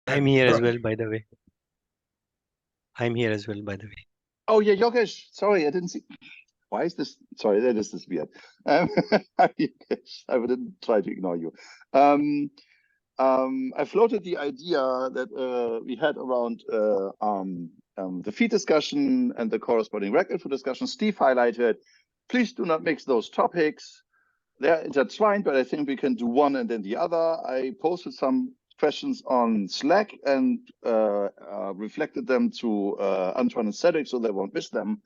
I'm here as well, by the way. I'm here as well, by the way. Oh yeah, Yogesh. Sorry, I didn't see. Why is this? Sorry, that is this weird. Yogesh, I didn't try to ignore you. I floated the idea that we had around the feed discussion and the corresponding reg info discussion. Steve highlighted, please do not mix those topics. They're intertwined, but I think we can do one and then the other. I posted some questions on Slack and reflected them to Antoine and Cedric so they won't miss them.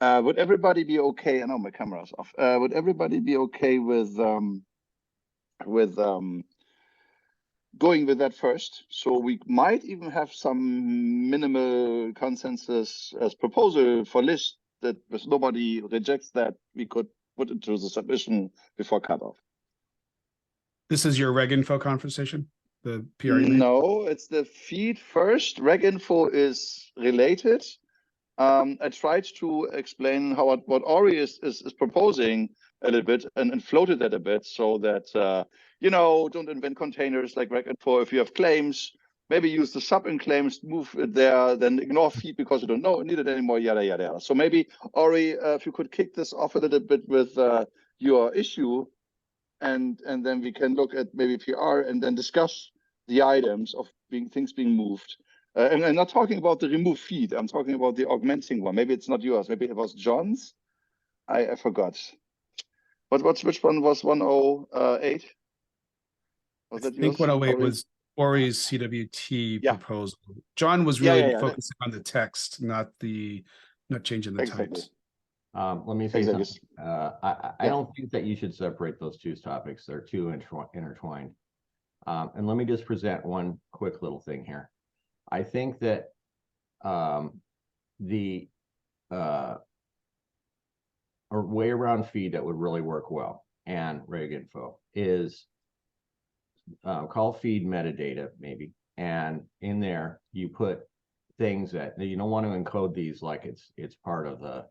Would everybody be okay? I know my camera's off. Would everybody be okay with going with that first? So we might even have some minimal consensus as proposal for list that if nobody rejects that, we could put into the submission before cutoff. This is your reg info conversation, the PR you made? No, it's the feed first. Reg info is related. I tried to explain what Ori is proposing a little bit and floated that a bit so that, you know, don't invent containers like reg info. If you have claims, maybe use the sub in claims, move it there, then ignore feed because you don't need it anymore, yada, yada, yada. So maybe, Ori, if you could kick this off a little bit with your issue, and then we can look at maybe PR and then discuss the items of things being moved. And I'm not talking about the remove feed. I'm talking about the augmenting one. Maybe it's not yours. Maybe it was John's. I forgot. Which one was 108? Was that yours? I think 108 Ori? was Ori's CWT Yeah. proposal. John was really yeah, focusing on the text, not changing the Exactly. types. Let me say Exactly. something. I don't think that you should separate those two topics. They're too intertwined. And let me just present one quick little thing here. I think that the way around feed that would really work well and reg info is call feed metadata maybe, and in there you put things that you don't want to encode these like it's part of the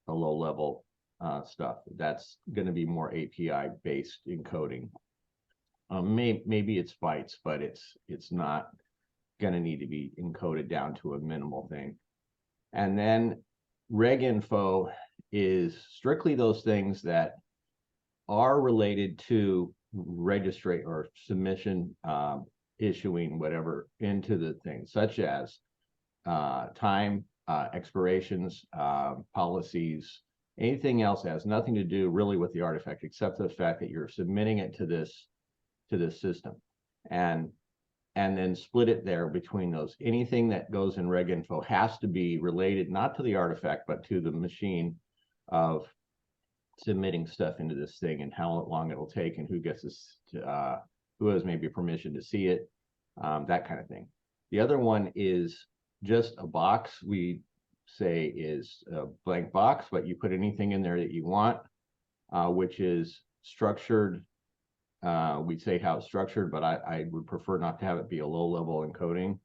low level stuff. That's going to be more API based encoding. Maybe it's bytes, but it's not going to need to be encoded down to a minimal thing. And then reg info is strictly those things that are related to registry or submission, issuing whatever into the thing, such as time, expirations, policies, anything else that has nothing to do really with the artifact except the fact that you're submitting it to this system, and then split it there between those. Anything that goes in reg info has to be related not to the artifact but to the machine of submitting stuff into this thing and how long it'll take and who gets this to, who has maybe permission to see it, that kind of thing. The other one is just a box. We say is a blank box, but you put anything in there that you want, which is structured. We'd say how it's structured, but I would prefer not to have it be a low-level encoding,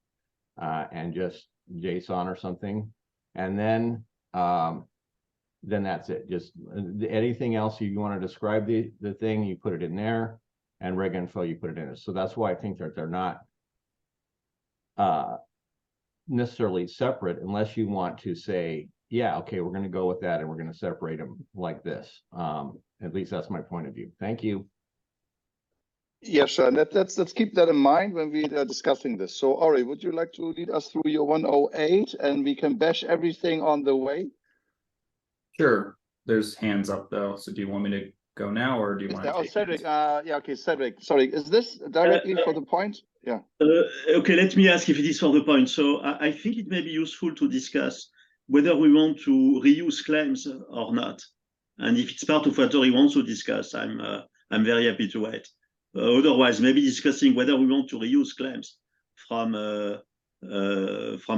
and just JSON or something. And then that's it. Just anything else you want to describe the thing, you put it in there, and reg info you put it in there. So that's why I think that they're not necessarily separate, unless you want to say, yeah, okay, we're going to go with that, and we're going to separate them like this. At least that's my point of view. Thank you. Yeah, sure. Let's keep that in mind when we are discussing this. So, Ori, would you like to lead us through your 108 and we can bash everything on the way? Sure. There's hands up though. So do you want me to go now or do you want to take Cedric, hands? yeah, okay, Cedric. Sorry, is this directly for the point? Yeah. Okay, let me ask if it is for the point. So I think it may be useful to discuss whether we want to reuse claims or not. And if it's part of what Ori wants to discuss, I'm very happy to wait. Otherwise, maybe discussing whether we want to reuse claims from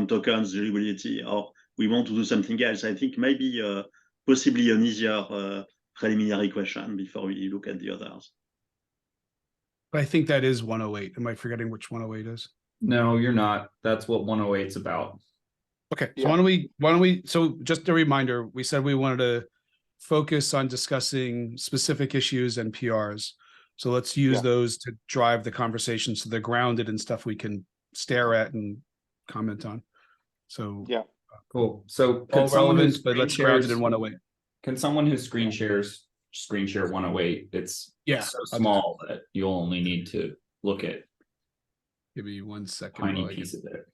tokens durability or we want to do something else. I think maybe possibly an easier preliminary question before we look at the others. I think that is 108. Am I forgetting which 108 is? No, you're not. That's what 108 is about. Okay, so Yeah. why don't we, so just a reminder, we said we wanted to focus on discussing specific issues and PRs. So let's use those to drive the conversation so they're grounded in stuff we can stare at and comment on. So Yeah. Cool. So all could someone relevant, who but screen let's ground it shares, in 108. can someone who screen share 108? It's Yeah, so I'll do that. small that you'll only need to look at Give me 1 a second. tiny while I piece get of it.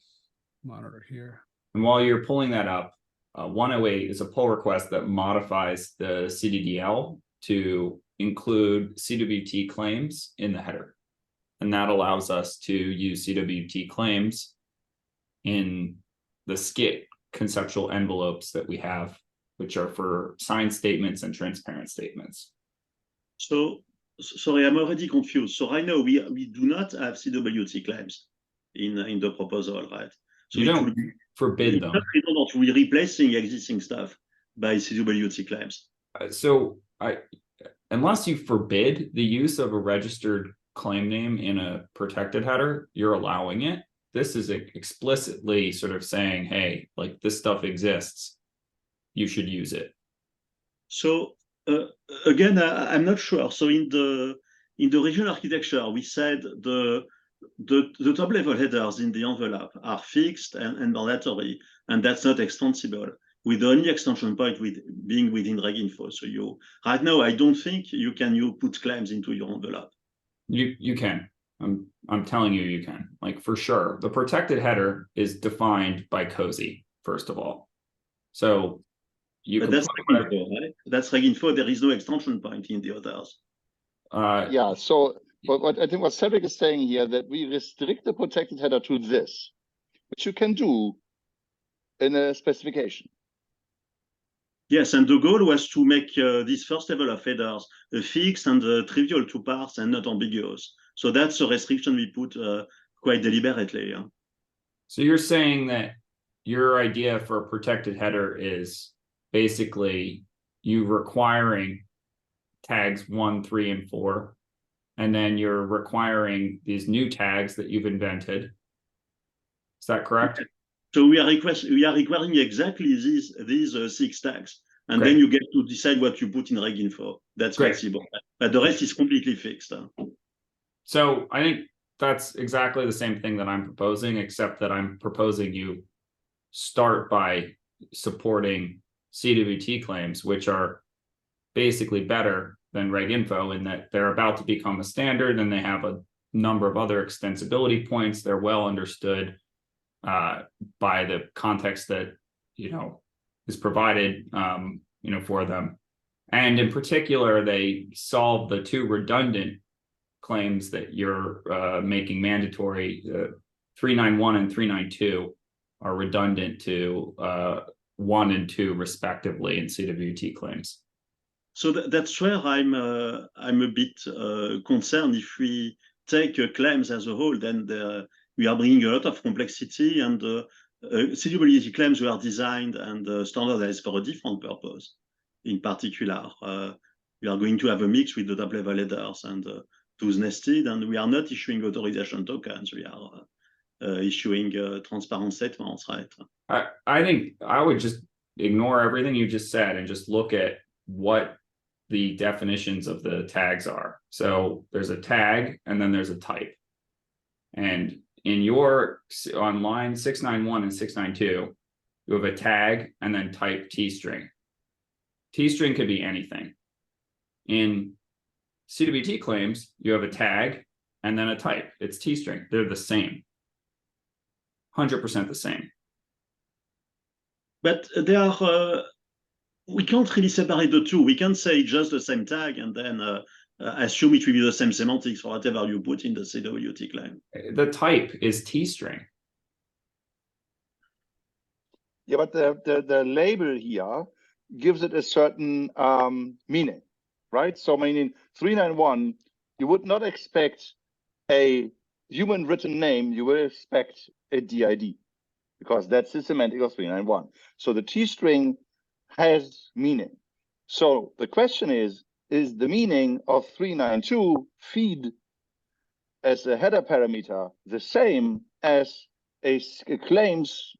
monitor here. And while you're pulling that up, 108 is a pull request that modifies the CDDL to include CWT claims in the header. And that allows us to use CWT claims in the SCITT conceptual envelopes that we have, which are for signed statements and transparent statements. So, sorry, I'm already confused. So right now we do not have CWT claims in the proposal, right? So You it don't will be forbid them. we're replacing existing stuff by CWT claims. So unless you forbid the use of a registered claim name in a protected header, you're allowing it. This is explicitly sort of saying, hey, like this stuff exists, you should use it. So again, I'm not sure. So in the regional architecture, we said the top level headers in the envelope are fixed and mandatory, and that's not extensible, with the only extension point being within reginfo. So right now, I don't think you can put claims into your envelope. You can. I'm telling you, you can. Like for sure, the protected header is defined by COSI first of all. So you But can that's put reginfo, right? That's reginfo. There is no extension point in the others. Yeah. So what I think what Cedric is saying here, that we restrict the protected header to this, which you can do in a specification. Yes, and the goal was to make this first level of headers fixed and trivial to parse and not ambiguous. So that's a restriction we put quite deliberately. Yeah? So you're saying that your idea for a protected header is basically you requiring tags 1, 3, and 4, and then you're requiring these new tags that you've invented. Is that correct? So we are requiring exactly these 6 tags, and Great. then you get to decide what you put in reginfo. That's Great. flexible, but the rest is completely fixed. So I think that's exactly the same thing that I'm proposing, except that I'm proposing you start by supporting CWT claims, which are basically better than reginfo in that they're about to become a standard and they have a number of other extensibility points. They're well understood by the context that is provided for them, and in particular they solve the 2 redundant claims that you're making mandatory. 391 and 392 are redundant to 1 and 2 respectively in CWT claims. So that's where I'm a bit concerned. If we take claims as a whole, then we are bringing a lot of complexity, and CWT claims were designed and standardized for a different purpose. In particular, we are going to have a mix with the top level headers and those nested, and we are not issuing authorization tokens. We are issuing transparent statements, right? I think I would just ignore everything you just said and just look at what the definitions of the tags are. So there's a tag and then there's a type. And on line 691 and 692, you have a tag and then type T-string. T-string could be anything. In CWT claims, you have a tag and then a type. It's T-string. They're the same. 100% the same. But they are, we can't really separate the two. We can't say just the same tag and then assume it will be the same semantics for whatever you put in the CWT claim. The type is T-string. Yeah, but the label here gives it a certain meaning, right? So meaning 391, you would not expect a human written name, you would expect a DID, because that's the semantic of 391. So the T-string has meaning. So the question is the meaning of 392 feed as a header parameter the same as a claims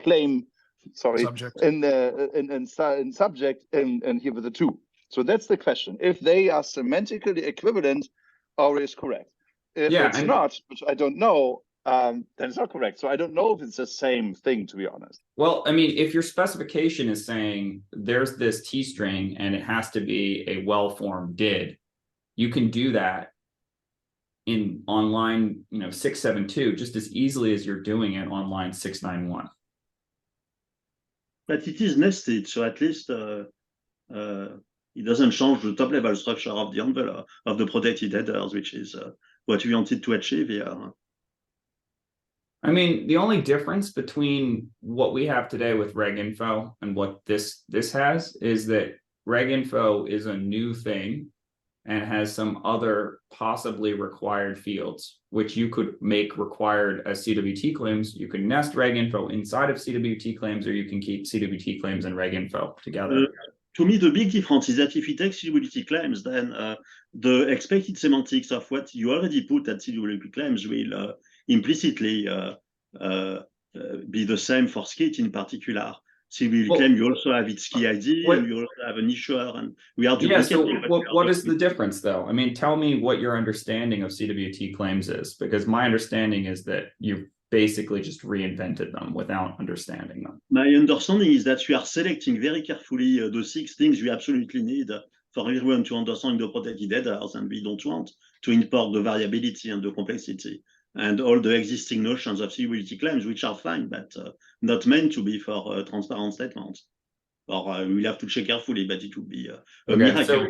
claim, sorry, Subject. in subject and here with the 2. So that's the question. If they are semantically equivalent, Ori is correct. If Yeah, it's and- not, which I don't know, then it's not correct. So I don't know if it's the same thing, to be honest. Well, I mean, if your specification is saying there's this T string and it has to be a well-formed did, you can do that on line 672 just as easily as you're doing it on line 691. But it is nested, so at least it doesn't change the top level structure of the envelope of the protected headers, which is what we wanted to achieve here. I mean, the only difference between what we have today with reg info and what this has is that reg info is a new thing and has some other possibly required fields, which you could make required as CWT claims. You can nest reg info inside of CWT claims, or you can keep CWT claims and reg info together. To me, the big difference is that if you take CWT claims, then the expected semantics of what you already put at CWT claims will implicitly be the same for SCITT in particular. CWT claim, you also have its key ID, and you also have an issuer, and we are duplicating. Yeah, so what is the difference, though? I mean, tell me what your understanding of CWT claims is, because my understanding is that you basically just reinvented them without understanding them. My understanding is that we are selecting very carefully the 6 things we absolutely need for everyone to understand the protected headers, and we don't want to import the variability and the complexity and all the existing notions of CWT claims, which are fine, but not meant to be for transparent statements. Or we'll have to check carefully, but it would be a miracle so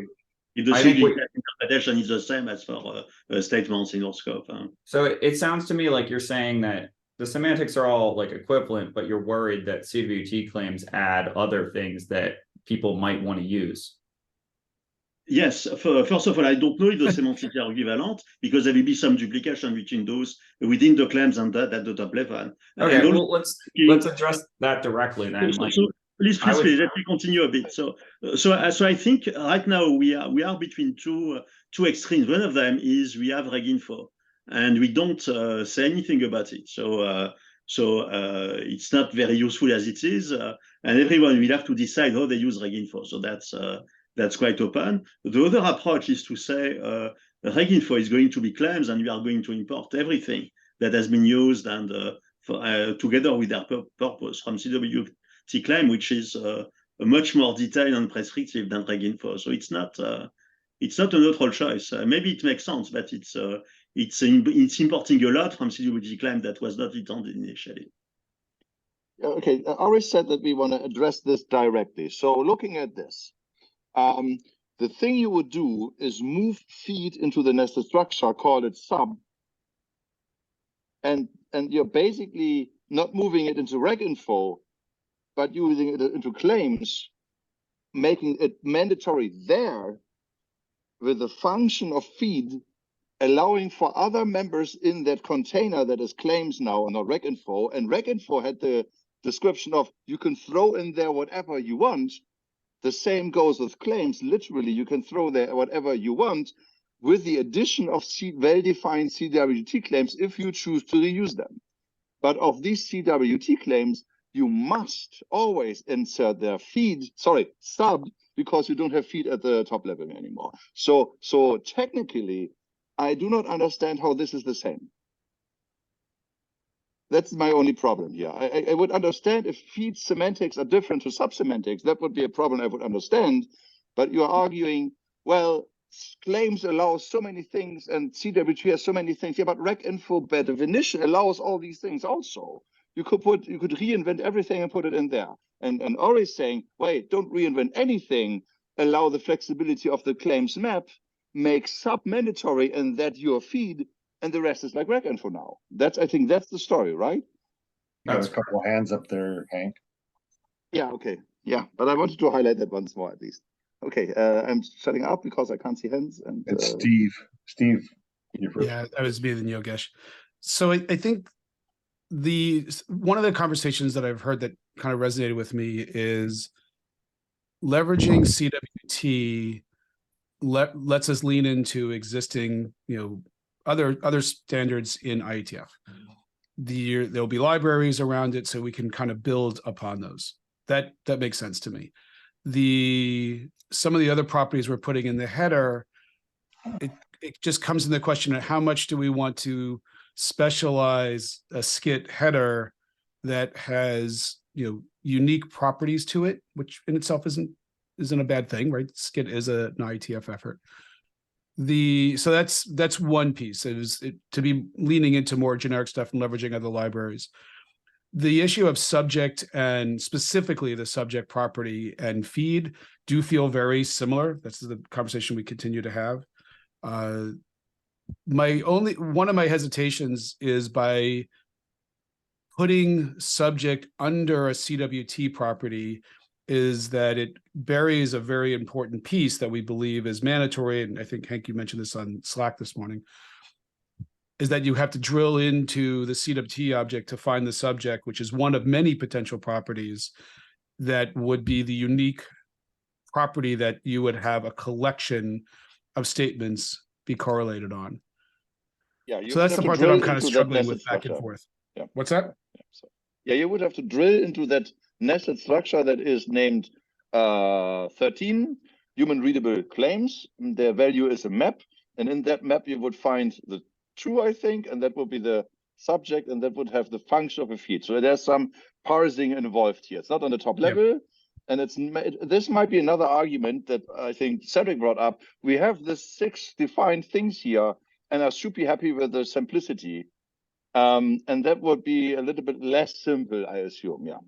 if the CWT interpretation is the same as for statements in our scope. So it sounds to me like you're saying that the semantics are all like equivalent, but you're worried that CWT claims add other things that people might want to use. Yes, first of all, I don't know if the semantics are equivalent, because there will be some duplication between those within the claims and that at the top level. Okay, well, let's address that directly then. So please, let me continue a bit. So I think right now we are between two extremes. One of them is we have reg info, and we don't say anything about it. So it's not very useful as it is, and everyone will have to decide how they use reg info. So that's quite open. The other approach is to say reg info is going to be claims, and we are going to import everything that has been used and together with their purpose from CWT claim, which is much more detailed and prescriptive than reg info. So it's not a neutral choice. Maybe it makes sense, but it's importing a lot from CWT claim that was not intended initially. Okay, Ari said that we want to address this directly. So looking at this, the thing you would do is move feed into the nested structure, call it sub, and you're basically not moving it into reg info, but using it into claims, making it mandatory there with the function of feed, allowing for other members in that container that is claims now and not reg info. And reg info had the description of you can throw in there whatever you want. The same goes with claims. Literally, you can throw there whatever you want with the addition of well-defined CWT claims if you choose to reuse them. But of these CWT claims, you must always insert their sub, because you don't have feed at the top level anymore. So technically, I do not understand how this is the same. That's my only problem here. I would understand if feed semantics are different to sub-semantics. That would be a problem I would understand. But you're arguing, well, claims allow so many things and CWT has so many things. Yeah, but reg info by definition allows all these things also. You could reinvent everything and put it in there. And Ori is saying, wait, don't reinvent anything. Allow the flexibility of the claims map, make sub mandatory, and that your feed, and the rest is like reg info now. I think that's the story, right? Got a couple of hands up there, Hank. Yeah, okay. Yeah, but I wanted to highlight that once more at least. Okay, I'm shutting up because I can't see hands. And it's Steve. Steve, you first. Yeah, that was me and Yogesh. So I think one of the conversations that I've heard that kind of resonated with me is leveraging CWT lets us lean into existing, other standards in IETF. There'll be libraries around it, so we can kind of build upon those. That makes sense to me. Some of the other properties we're putting in the header, it just comes in the question of how much do we want to specialize a SCITT header that has, you know, unique properties to it, which in itself isn't a bad thing, right? SCITT is an IETF effort. So that's one piece. To be leaning into more generic stuff and leveraging other libraries. The issue of subject and specifically the subject property and feed do feel very similar. That's the conversation we continue to have. One of my hesitations is by putting subject under a CWT property is that it buries a very important piece that we believe is mandatory. And I think, Hank, you mentioned this on Slack this morning, is that you have to drill into the CWT object to find the subject, which is one of many potential properties that would be the unique property that you would have a collection of statements be correlated on. Yeah, so that's the part that I'm kind of struggling with back and forth. Yeah. What's that? Yeah, you would have to drill into that nested structure that is named 13 human readable claims. Their value is a map. And in that map, you would find the true, I think, and that would be the subject, and that would have the function of a feed. So there's some parsing involved here. It's not on the top level. And this might be another argument that I think Cedric brought up. We have the 6 defined things here, and I should be happy with the simplicity. And that would be a little bit less simple, I assume, yeah.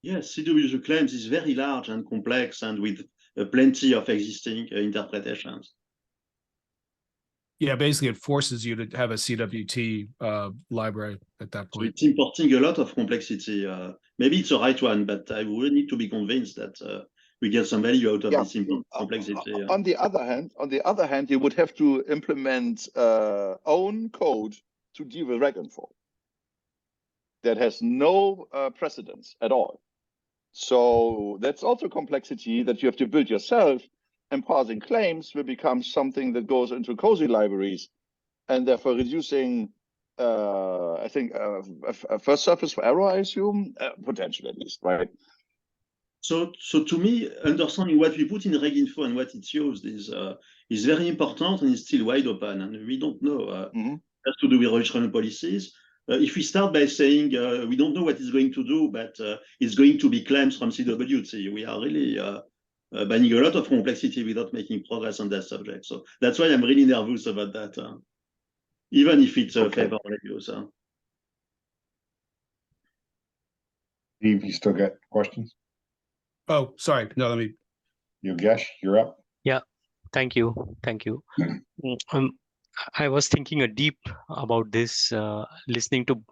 Yes, CWT claims is very large and complex and with plenty of existing interpretations. Yeah, basically it forces you to have a CWT library at that point. So it's importing a lot of complexity. Maybe it's the right one, but I would need to be convinced that we get some value out of this complexity. On the other hand, you would have to implement own code to deal with reginfo. That has no precedence at all. So that's also complexity that you have to build yourself, and parsing claims will become something that goes into cozy libraries, and therefore reducing, I think, a first surface for error, I assume, potentially at least, right? So to me, understanding what we put in reginfo and what it's used is very important, and it's still wide open, and we don't know. It has to do with registration policies. If we start by saying we don't know what it's going to do, but it's going to be claims from CWT, we are really banning a lot of complexity without making progress on that subject. So that's why I'm really nervous about that, even if it's a favorable use. Steve, you still got questions? Oh, sorry. No, let me. Yogesh, you're up. Yeah, thank you. I was thinking deep about this, listening to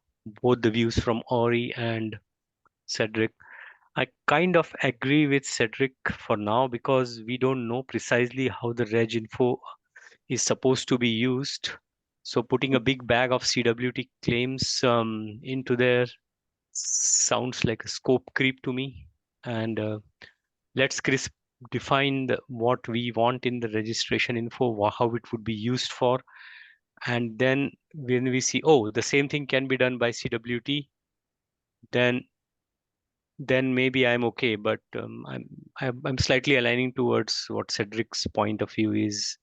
both the views from Ori and Cedric. I kind of agree with Cedric for now because we don't know precisely how the reginfo is supposed to be used. So putting a big bag of CWT claims into there sounds like a scope creep to me. And let's define what we want in the registration info, how it would be used for. And then when we see, oh, the same thing can be done by CWT, then maybe I'm okay. But I'm slightly aligning towards what Cedric's point of view is.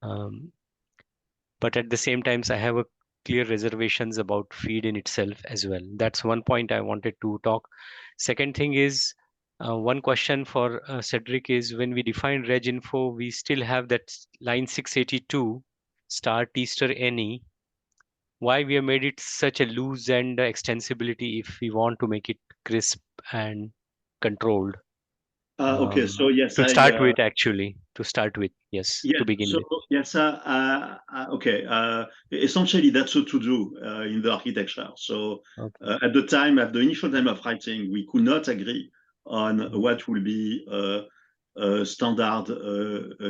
But at the same time, I have a clear reservations about feed in itself as well. That's one point I wanted to talk. Second thing is, one question for Cedric is, when we define reginfo, we still have that line 682 star T-star any. Why we have made it such a loose and extensibility if we want to make it crisp and controlled? Okay, so yes, to start with, yes, to begin with. Yes, okay. Essentially, that's a to-do in the architecture. So at the initial time of writing, we could not agree on what will be standard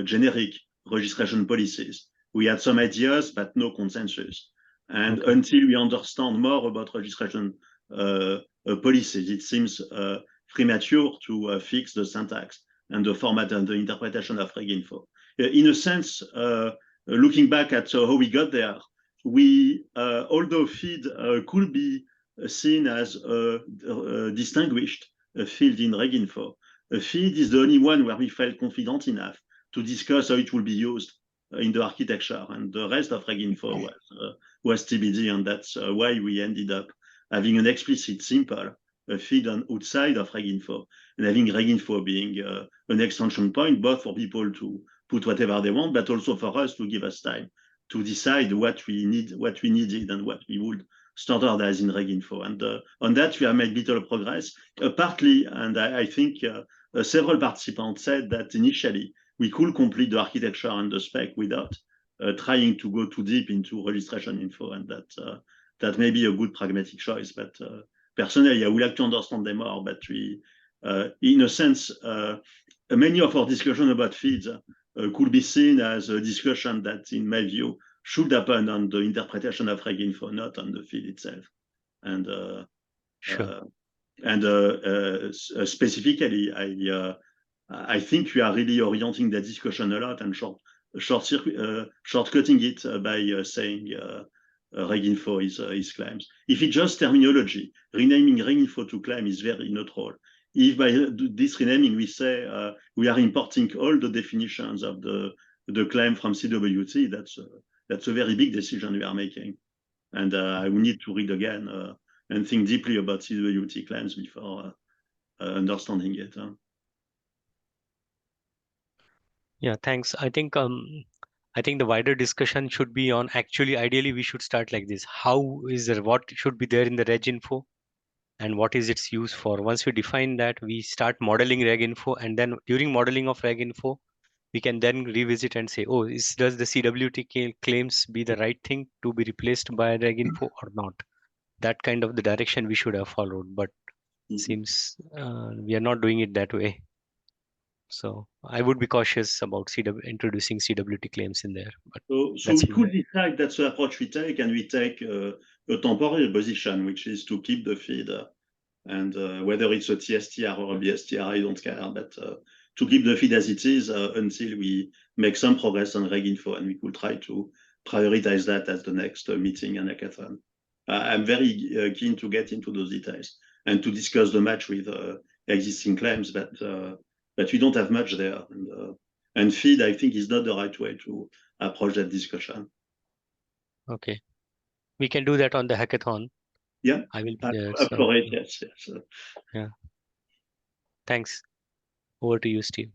generic registration policies. We had some ideas, but no consensus. And until we understand more about registration policies, it seems premature to fix the syntax and the format and the interpretation of reginfo. In a sense, looking back at how we got there, although feed could be seen as a distinguished field in reginfo, feed is the only one where we felt confident enough to discuss how it will be used in the architecture, and the rest of reginfo was TBD, and that's why we ended up having an explicit simple feed on outside of reginfo, and having reginfo being an extension point both for people to put whatever they want, but also for us to give us time to decide what we needed and what we would standardize in reginfo. And on that we have made little progress, partly, and I think several participants said that initially we could complete the architecture and the spec without trying to go too deep into registration info, and that may be a good pragmatic choice. But personally, I would like to understand them more. But we, in a sense, many of our discussion about feeds could be seen as a discussion that, in my view, should happen on the interpretation of reginfo, not on the feed itself. And Sure. Specifically, I think we are really orienting the discussion a lot and shortcutting it by saying reginfo is claims. If it's just terminology, renaming reginfo to claim is very neutral. If by this renaming we say we are importing all the definitions of the claim from CWT, that's a very big decision we are making, and we need to read again and think deeply about CWT claims before understanding it. Yeah, thanks. I think the wider discussion should be on, actually ideally we should start like this. How is there, what should be there in the reg info and what is its use for? Once we define that, we start modeling reg info, and then during modeling of reg info, we can then revisit and say, oh, does the CWT claims be the right thing to be replaced by reg info or not? That kind of the direction we should have followed, but seems we are not doing it that way. So I would be cautious about introducing CWT claims in there. But so we could decide that's the approach we take, and we take a temporary position, which is to keep the feed, and whether it's a TSTR or a BSTR, I don't care, but to keep the feed as it is until we make some progress on reginfo, and we could try to prioritize that as the next meeting and hackathon. I'm very keen to get into those details and to discuss the match with existing claims, but we don't have much there. And feed, I think, is not the right way to approach that discussion. Okay. We can do that on the hackathon. Yeah. I will be there. Up for it, yes. Yeah. Thanks. Over to you, Steve.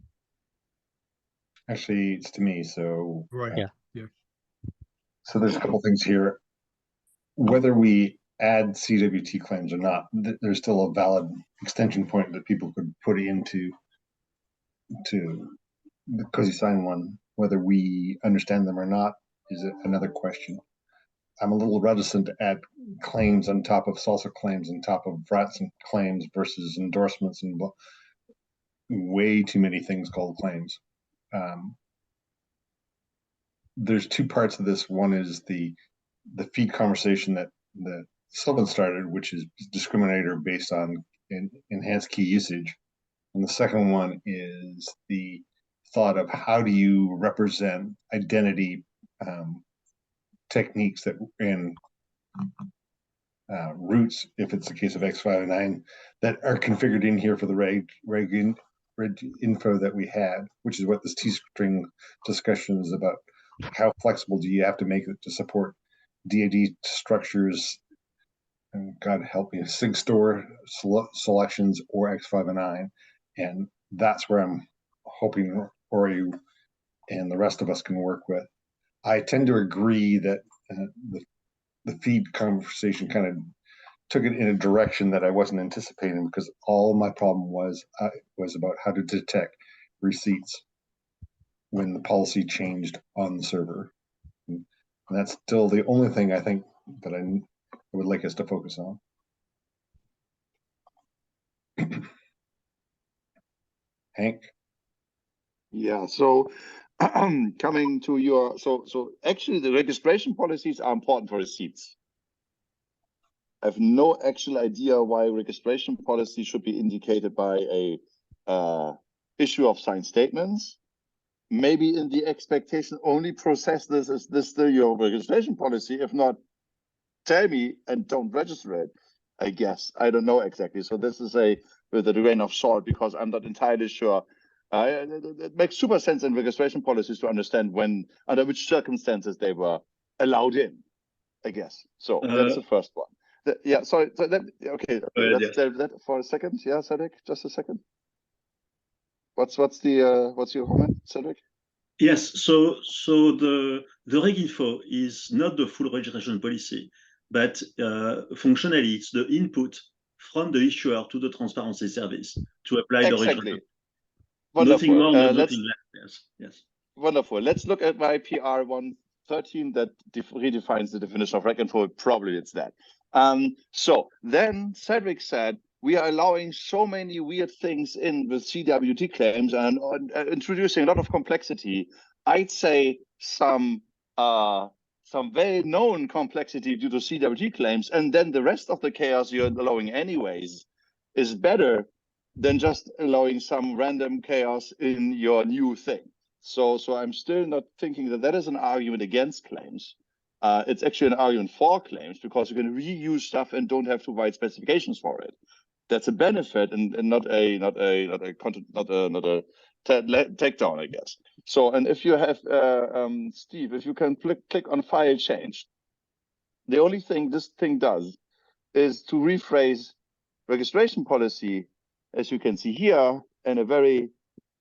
Actually, it's to me, so right. Yeah. So there's a couple things here. Whether we add CWT claims or not, there's still a valid extension point that people could put into the COSI-sign one. Whether we understand them or not is another question. I'm a little reticent to add claims on top of salsa claims on top of frats and claims versus endorsements and way too many things called claims. There's two parts of this. One is the feed conversation that Sylvan started, which is discriminator based on enhanced key usage. And the second one is the thought of how do you represent identity techniques that in roots, if it's the case of X509, that are configured in here for the reg info that we had, which is what this T-string discussion is about. How flexible do you have to make it to support DAD structures, and God help me, sig store selections or X509, and that's where I'm hoping Ori and the rest of us can work with. I tend to agree that the feed conversation kind of took it in a direction that I wasn't anticipating, because all my problem was about how to detect receipts when the policy changed on the server. And that's still the only thing I think that I would like us to focus on. Hank? Yeah, so coming to your, so actually the registration policies are important for receipts. I have no actual idea why registration policy should be indicated by a issue of signed statements. Maybe in the expectation only process this, is this still your registration policy? If not, tell me and don't register it, I guess. I don't know exactly. So this is with a grain of salt, because I'm not entirely sure It makes super sense in registration policies to understand when, under which circumstances they were allowed in, I guess. So that's the first one. Yeah, sorry. So okay, let's delve that for a second. Yeah, Cedric, just a second. What's your comment, Cedric? Yes, so the reg info is not the full registration policy, but functionally it's the input from the issuer to the transparency service to apply the registration. Wonderful. Nothing more, nothing less. Yes. Wonderful. Let's look at my PR 113 that redefines the definition of reg info. Probably it's that. So then Cedric said, we are allowing so many weird things in with CWT claims and introducing a lot of complexity. I'd say some well-known complexity due to CWT claims, and then the rest of the chaos you're allowing anyways is better than just allowing some random chaos in your new thing. So I'm still not thinking that is an argument against claims. It's actually an argument for claims because you can reuse stuff and don't have to write specifications for it. That's a benefit and not a takedown, I guess. So, and if you have Steve, if you can click on file change, the only thing this thing does is to rephrase registration policy, as you can see here, in a very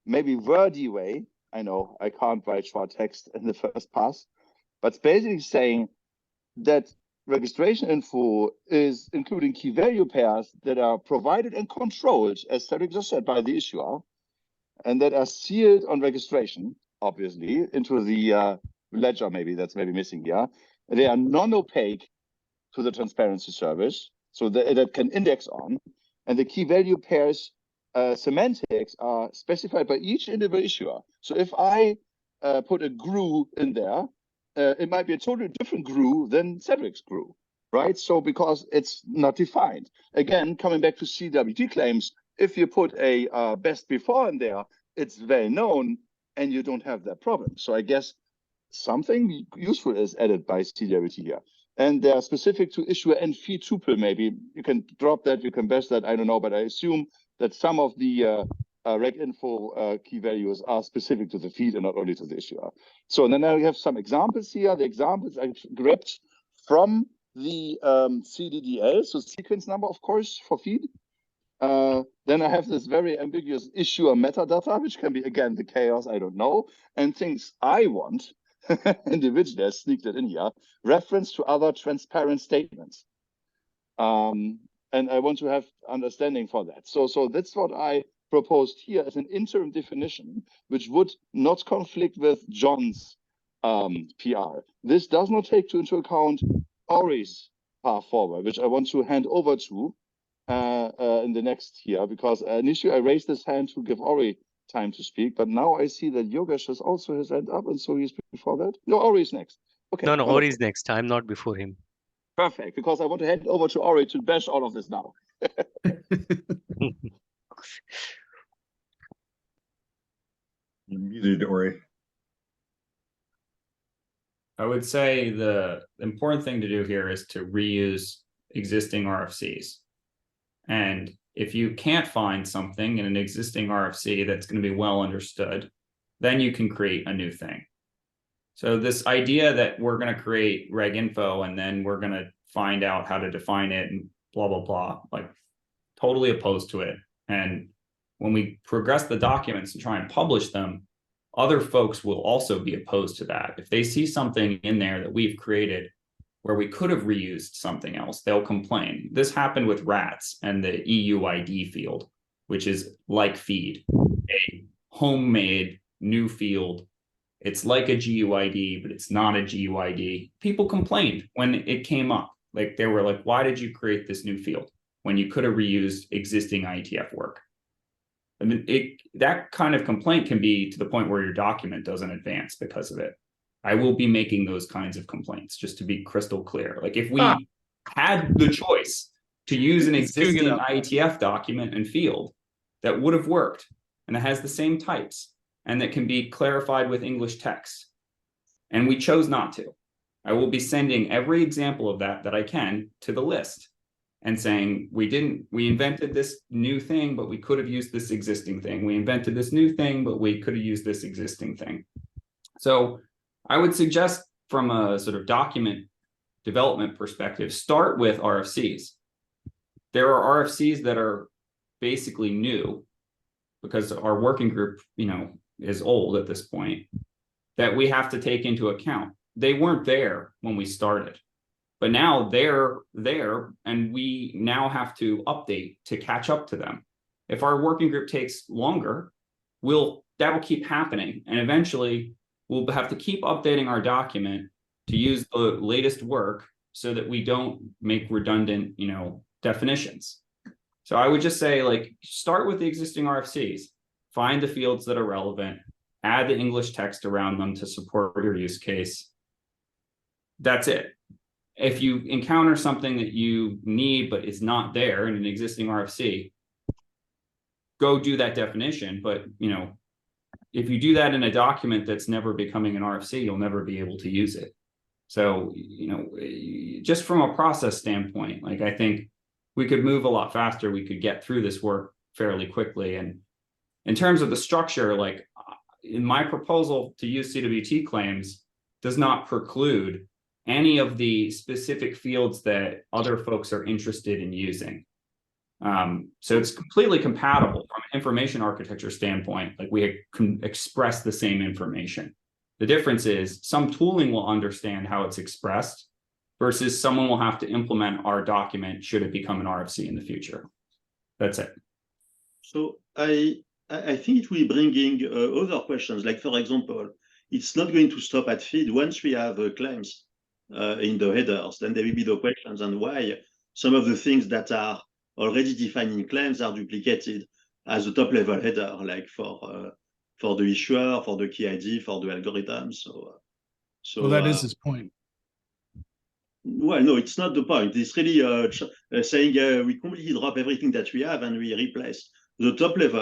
maybe wordy way. I know I can't write short text in the first pass, but it's basically saying that registration info is including key value pairs that are provided and controlled, as Cedric just said, by the issuer, and that are sealed on registration, obviously, into the ledger. Maybe that's missing here. They are non-opaque to the transparency service, so that can index on, and the key value pairs semantics are specified by each individual issuer. So if I put a GRU in there, it might be a totally different GRU than Cedric's GRU, right? So because it's not defined. Again, coming back to CWT claims, if you put a best before in there, it's well known and you don't have that problem. So I guess something useful is added by CWT here. And they are specific to issuer and fee tuple, maybe. You can drop that, you can bash that, I don't know, but I assume that some of the reg info key values are specific to the feed and not only to the issuer. So then I have some examples here. The examples I grabbed from the CDDL, so sequence number, of course, for feed. Then I have this very ambiguous issuer metadata, which can be, again, the chaos, I don't know, and things I want. Individually, I sneaked it in here. Reference to other transparent statements. And I want to have understanding for that. So that's what I proposed here as an interim definition, which would not conflict with John's PR. This does not take into account Ori's path forward, which I want to hand over to in the next here, because initially I raised this hand to give Ori time to speak, but now I see that Yogesh has also his hand up, and so he's before that. No, Ori is next. Okay. No, Ori is next. I'm not before him. Perfect, because I want to hand over to Ori to bash all of this now. You're muted, Ori. I would say the important thing to do here is to reuse existing RFCs. And if you can't find something in an existing RFC that's going to be well understood, then you can create a new thing. So this idea that we're going to create reg info and then we're going to find out how to define it and blah, blah, blah, like totally opposed to it. And when we progress the documents and try and publish them, other folks will also be opposed to that. If they see something in there that we've created where we could have reused something else, they'll complain. This happened with rats and the EUID field, which is like feed, a homemade new field. It's like a GUID, but it's not a GUID. People complained when it came up. Like they were like, why did you create this new field when you could have reused existing IETF work? I mean, that kind of complaint can be to the point where your document doesn't advance because of it. I will be making those kinds of complaints, just to be crystal clear. Like if we had the choice to use an existing IETF document and field that would have worked and it has the same types and that can be clarified with English text, and we chose not to, I will be sending every example of that I can to the list. and saying, we invented this new thing, but we could have used this existing thing. We invented this new thing, but we could have used this existing thing. So I would suggest from a sort of document development perspective, start with RFCs. There are RFCs that are basically new because our working group, is old at this point, that we have to take into account. They weren't there when we started, but now they're there, and we now have to update to catch up to them. If our working group takes longer, that will keep happening, and eventually we'll have to keep updating our document to use the latest work so that we don't make redundant, definitions. So I would just say, start with the existing RFCs, find the fields that are relevant, add the English text around them to support your use case. That's it. If you encounter something that you need but is not there in an existing RFC, go do that definition. But if you do that in a document that's never becoming an RFC, you'll never be able to use it. So just from a process standpoint, I think we could move a lot faster. We could get through this work fairly quickly. And in terms of the structure, in my proposal to use CWT claims does not preclude any of the specific fields that other folks are interested in using. So it's completely compatible from an information architecture standpoint. We can express the same information. The difference is some tooling will understand how it's expressed versus someone will have to implement our document should it become an RFC in the future. That's it. So I think it will bring in other questions. For example, it's not going to stop at feed. Once we have claims in the headers, then there will be the questions and why some of the things that are already defined in claims are duplicated as a top level header, for the issuer, for the key ID, for the algorithm. So well, that is his point. Well, no, it's not the point. It's really saying we completely drop everything that we have and we replace the top level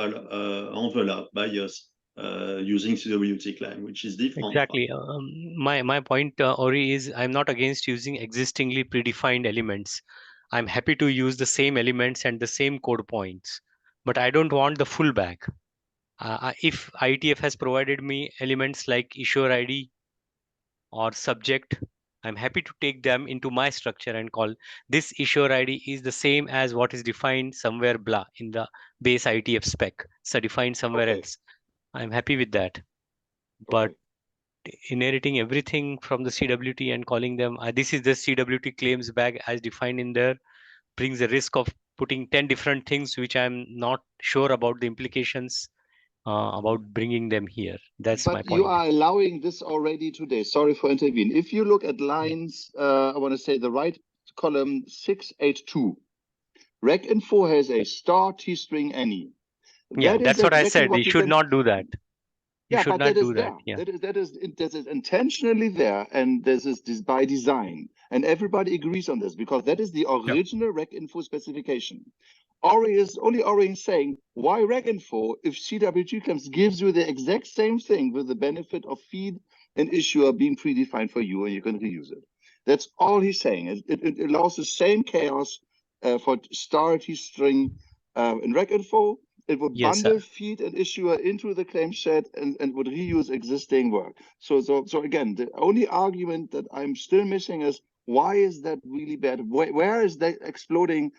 envelope by us using CWT claim, which is different. Exactly. My point, Ori, is I'm not against using existingly predefined elements. I'm happy to use the same elements and the same code points, but I don't want the full bag. If IETF has provided me elements like issuer ID or subject, I'm happy to take them into my structure and call this issuer ID is the same as what is defined somewhere blah in the base IETF spec, so defined somewhere else. I'm happy with that. But inheriting everything from the CWT and calling them, this is the CWT claims bag as defined in there, brings the risk of putting 10 different things, which I'm not sure about the implications about bringing them here. That's my point. But you are allowing this already today. Sorry for intervening. If you look at lines, I want to say the right column 682, rec info has a star T string any. Yeah, that's what I said. You should not do that. You should not do that. Yeah. That is intentionally there, and this is by design, and everybody agrees on this because that is the original rec info specification. Ori is saying why rec info if CWT claims gives you the exact same thing with the benefit of feed and issuer being predefined for you and you can reuse it. That's all he's saying. It allows the same chaos for star T string in rec info. It would bundle feed and issuer into the claim set and would reuse existing work. So again, the only argument that I'm still missing is why is that really bad? Where is that exploding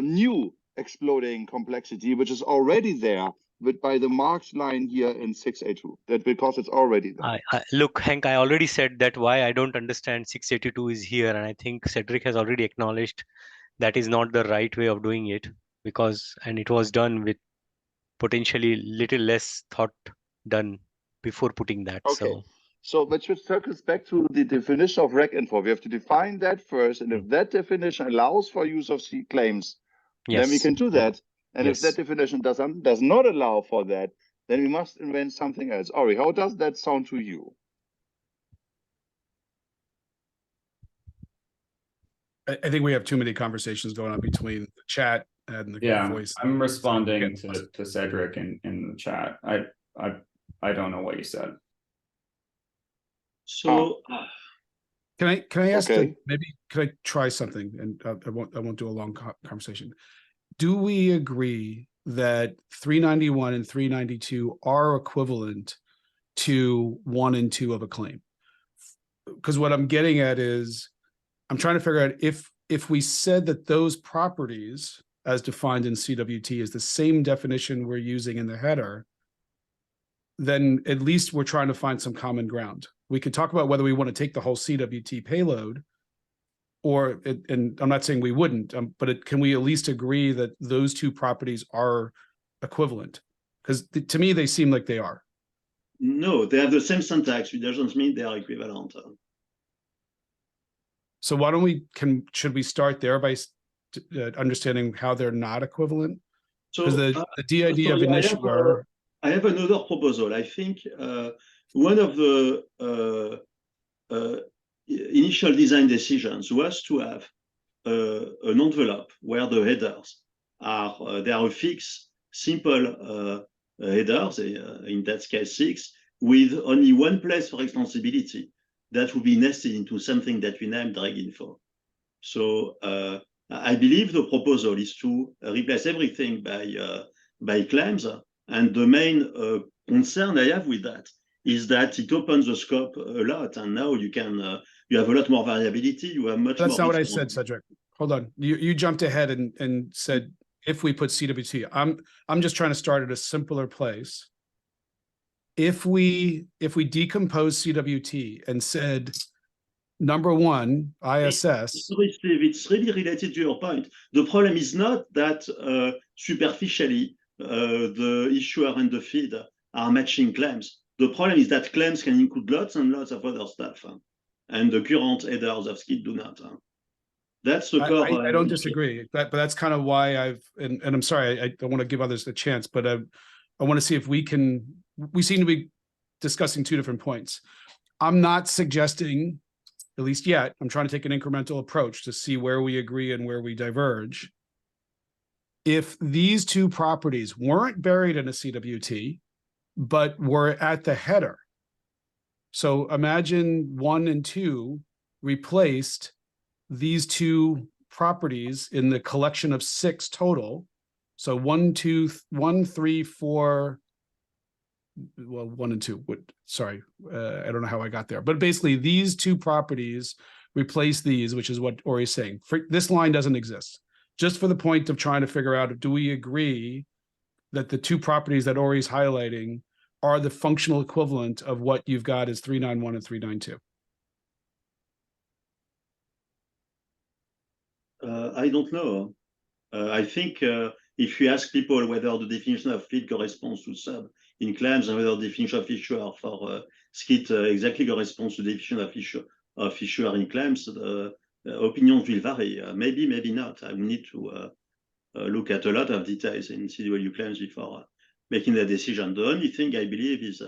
new exploding complexity, which is already there, but by the marked line here in 682, that because it's already there. Look, Hank, I already said that why I don't understand 682 is here, and I think Cedric has already acknowledged that is not the right way of doing it, and it was done with potentially little less thought done before putting that. Okay. So which circles back to the definition of rec info. We have to define that first, and if that definition allows for use of C claims, then we can do that. And if that definition does not allow for that, then we must invent something else. Ori, how does that sound to you? I think we have too many conversations going on between the chat and the voice. I'm responding to Cedric in the chat. I don't know what you said. So Can I ask Okay. maybe can I try something, and I won't do a long conversation. Do we agree that 391 and 392 are equivalent to 1 and 2 of a claim? Because what I'm getting at is I'm trying to figure out if we said that those properties as defined in CWT is the same definition we're using in the header, then at least we're trying to find some common ground. We could talk about whether we want to take the whole CWT payload, and I'm not saying we wouldn't, but can we at least agree that those two properties are equivalent? Because to me, they seem like they are. No, they have the same syntax, which doesn't mean they are equivalent. So why don't should we start there by understanding how they're not equivalent? So Because the DID sorry, of an issue are. I have another proposal. I think one of the initial design decisions was to have an envelope where the headers are they are a fixed, simple headers, in that case 6, with only one place for extensibility that would be nested into something that we named drag info. So I believe the proposal is to replace everything by claims, and the main concern I have with that is that it opens the scope a lot, and now you can you have a lot more variability. You have much more. That's not what I said, Cedric. Hold on. You jumped ahead and said if we put CWT. I'm just trying to start at a simpler place. If we decompose CWT and said number 1 ISS. It's really related to your point. The problem is not that superficially the issuer and the feed are matching claims. The problem is that claims can include lots and lots of other stuff, and the current headers of SCITT do not. That's the core. I don't disagree, but that's kind of why and I'm sorry, I don't want to give others a chance, but I want to see if we seem to be discussing 2 different points. I'm not suggesting, at least yet, I'm trying to take an incremental approach to see where we agree and where we diverge. If these 2 properties weren't buried in a CWT, but were at the header. So imagine 1 and 2 replaced these 2 properties in the collection of 6 total. So 1, 3, 4. Well, 1 and 2. Sorry, I don't know how I got there. But basically, these 2 properties replace these, which is what Ori is saying. This line doesn't exist. Just for the point of trying to figure out, do we agree that the 2 properties that Ori is highlighting are the functional equivalent of what you've got as 391 and 392? I don't know. I think if you ask people whether the definition of feed corresponds to sub in claims and whether the definition of issuer for SCITT exactly corresponds to the definition of issuer in claims, opinions will vary. Maybe, maybe not. I will need to look at a lot of details in CWU claims before making the decision. The only thing I believe is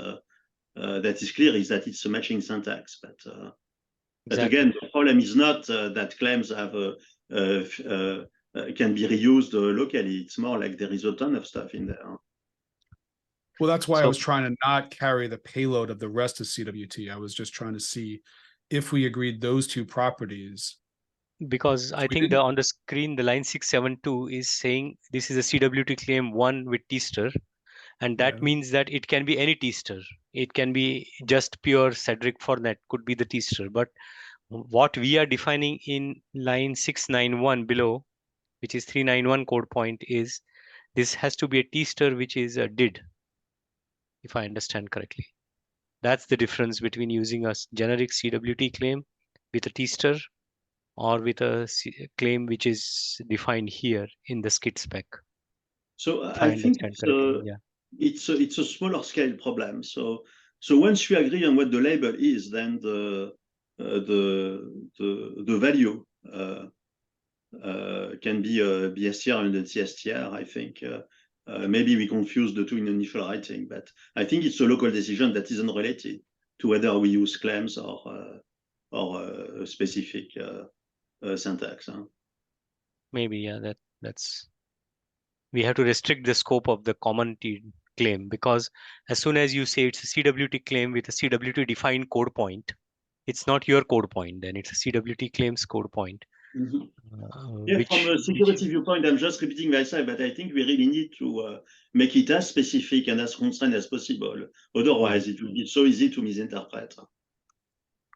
that is clear is that it's a matching syntax. But Exactly. again, the problem is not that claims have can be reused locally. It's more like there is a ton of stuff in there. Well, that's why I So- was trying to not carry the payload of the rest of CWT. I was just trying to see if we agreed those 2 properties. Because I think on the screen, the line 672 is saying this is a CWT claim 1 with T-star, and that means that it can be any T-star. It can be just pure Cedric Fornet, could be the T-star. But what we are defining in line 691 below, which is 391 code point, is this has to be a T-star which is a did, if I understand correctly. That's the difference between using a generic CWT claim with a T-star or with a claim which is defined here in the SCITT spec. So I think it's a smaller scale problem. So once we agree on what the label is, then the value can be BSTR and then CSTR. I think maybe we confuse the 2 in initial writing, but I think it's a local decision that isn't related to whether we use claims or a specific syntax. Maybe, yeah, that's we have to restrict the scope of the commonality claim, because as soon as you say it's a CWT claim with a CWT defined code point, it's not your code point, then it's a CWT claims code point. Mm-hmm. Yeah, from a security viewpoint, I'm just repeating myself, but I think we really need to make it as specific and as constrained as possible. Otherwise, it will be so easy to misinterpret.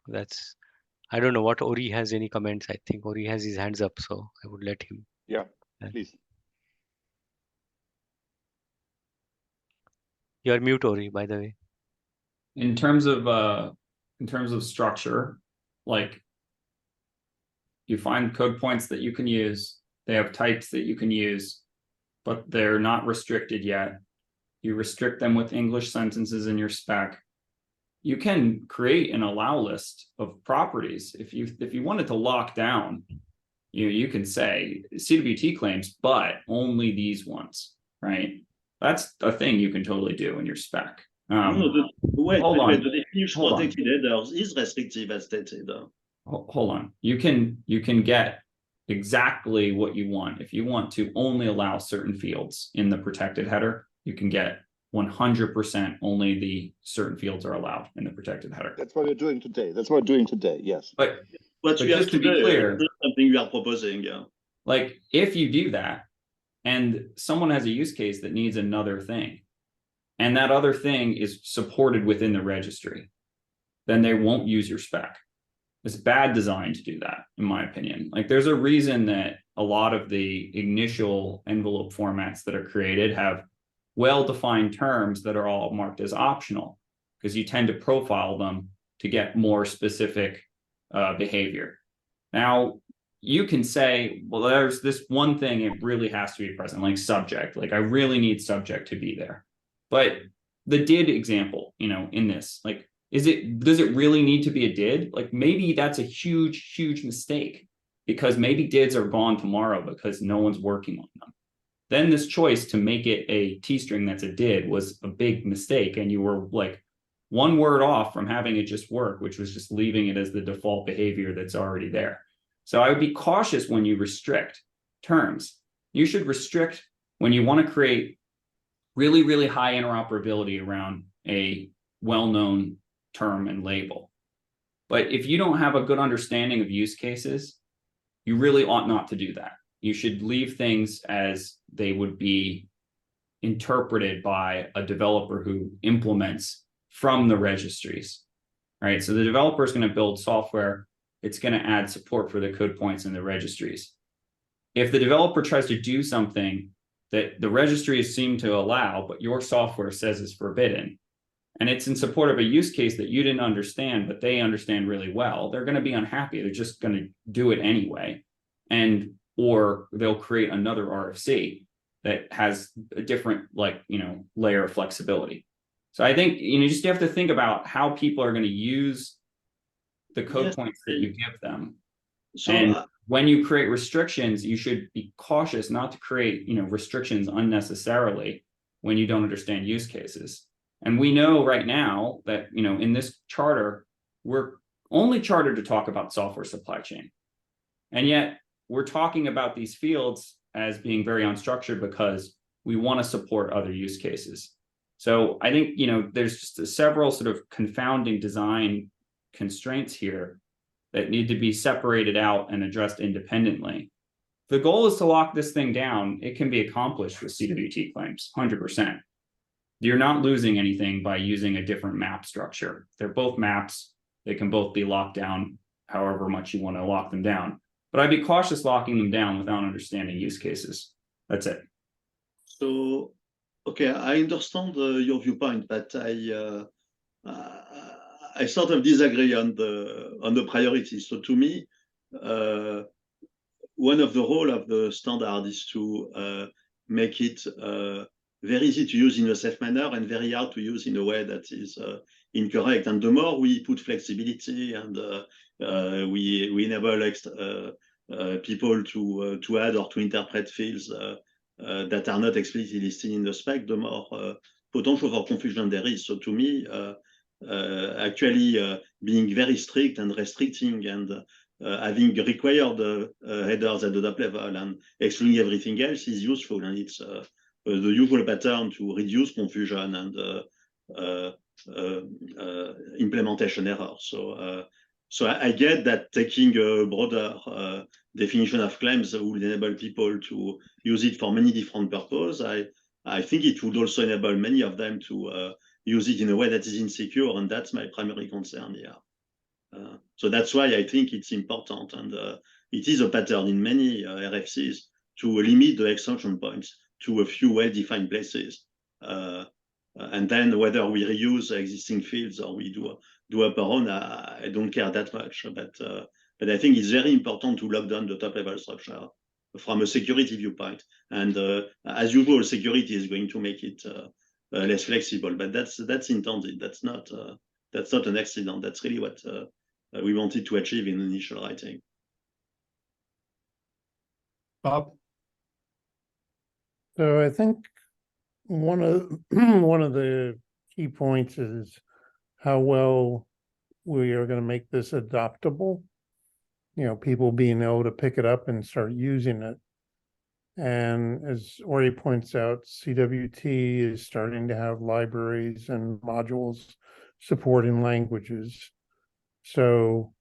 That's, I don't know what Ori has any comments. I think Ori has his hands up, so I would let him. Yeah, please. You're mute, Ori, by the way. In terms of structure, like you find code points that you can use, they have types that you can use, but they're not restricted yet. You restrict them with English sentences in your spec. You can create an allow list of properties. If you wanted to lock down, you can say CWT claims, but only these ones, right? That's a thing you can totally do in your spec. Wait, the definition protected headers is restrictive as stated. Hold on. You can get exactly what you want. If you want to only allow certain fields in the protected header, you can get 100% only the certain fields are allowed in the protected header. That's what we're doing today. That's what we're doing today. Yes. But just to be clear, something we are proposing. Yeah. Like if you do that, and someone has a use case that needs another thing, and that other thing is supported within the registry, then they won't use your spec. It's bad design to do that, in my opinion. Like there's a reason that a lot of the initial envelope formats that are created have well-defined terms that are all marked as optional, because you tend to profile them to get more specific behavior. Now, you can say, well, there's this one thing, it really has to be present, like subject. Like I really need subject to be there. But the did example, in this, like, does it really need to be a did? Like maybe that's a huge, huge mistake, because maybe dids are gone tomorrow because no one's working on them. Then this choice to make it a T-string that's a did was a big mistake. And you were like one word off from having it just work, which was just leaving it as the default behavior that's already there. So I would be cautious when you restrict terms. You should restrict when you want to create really, really high interoperability around a well-known term and label. But if you don't have a good understanding of use cases, you really ought not to do that. You should leave things as they would be interpreted by a developer who implements from the registries, right? So the developer is going to build software. It's going to add support for the code points in the registries. If the developer tries to do something that the registries seem to allow, but your software says is forbidden, and it's in support of a use case that you didn't understand, but they understand really well, they're going to be unhappy. They're just going to do it anyway. Or they'll create another RFC that has a different, layer of flexibility. So I think, you just have to think about how people are going to use the code points that you give them. So, when you create restrictions, you should be cautious not to create, restrictions unnecessarily when you don't understand use cases. And we know right now that, in this charter, we're only chartered to talk about software supply chain. And yet we're talking about these fields as being very unstructured because we want to support other use cases. So I think, there's just several sort of confounding design constraints here that need to be separated out and addressed independently. The goal is to lock this thing down. It can be accomplished with CWT claims, 100%. You're not losing anything by using a different map structure. They're both maps. They can both be locked down however much you want to lock them down. But I'd be cautious locking them down without understanding use cases. That's it. So, okay, I understand your viewpoint, but I sort of disagree on the priorities. So to me, one of the role of the standard is to make it very easy to use in a safe manner and very hard to use in a way that is incorrect. And the more we put flexibility and we enable people to add or to interpret fields that are not explicitly listed in the spec, the more potential for confusion there is. So to me, actually being very strict and restricting and having required headers at the top level and excluding everything else is useful, and it's the usual pattern to reduce confusion and implementation errors. So So I get that taking a broader definition of claims would enable people to use it for many different purposes. I think it would also enable many of them to use it in a way that is insecure, and that's my primary concern here. So that's why I think it's important, and it is a pattern in many RFCs to limit the extension points to a few well-defined places. And then whether we reuse existing fields or we do up our own, I don't care that much. But I think it's very important to lock down the top-level structure from a security viewpoint. And as usual, security is going to make it less flexible. But that's intended. That's not an accident. That's really what we wanted to achieve in the initial writing. Bob? So I think one of the key points is how well we are going to make this adoptable. You know, people being able to pick it up and start using it. And as Ori points out, CWT is starting to have libraries and modules supporting languages. So,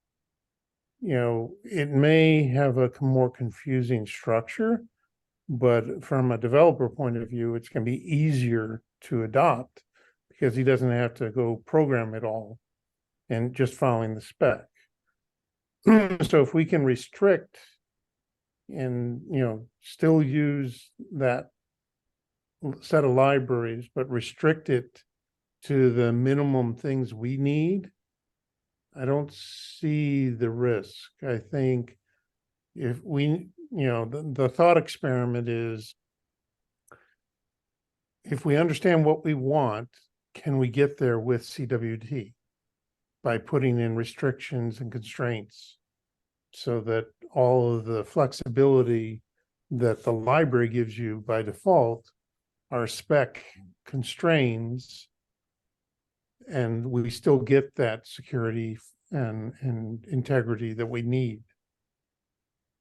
you know, it may have a more confusing structure, but from a developer point of view, it's going to be easier to adopt because he doesn't have to go program it all and just following the spec. So if we can restrict and, you know, still use that set of libraries, but restrict it to the minimum things we need, I don't see the risk. I think if we, you know, the thought experiment is, if we understand what we want, can we get there with CWT by putting in restrictions and constraints so that all of the flexibility that the library gives you by default are spec constraints, and we still get that security and integrity that we need?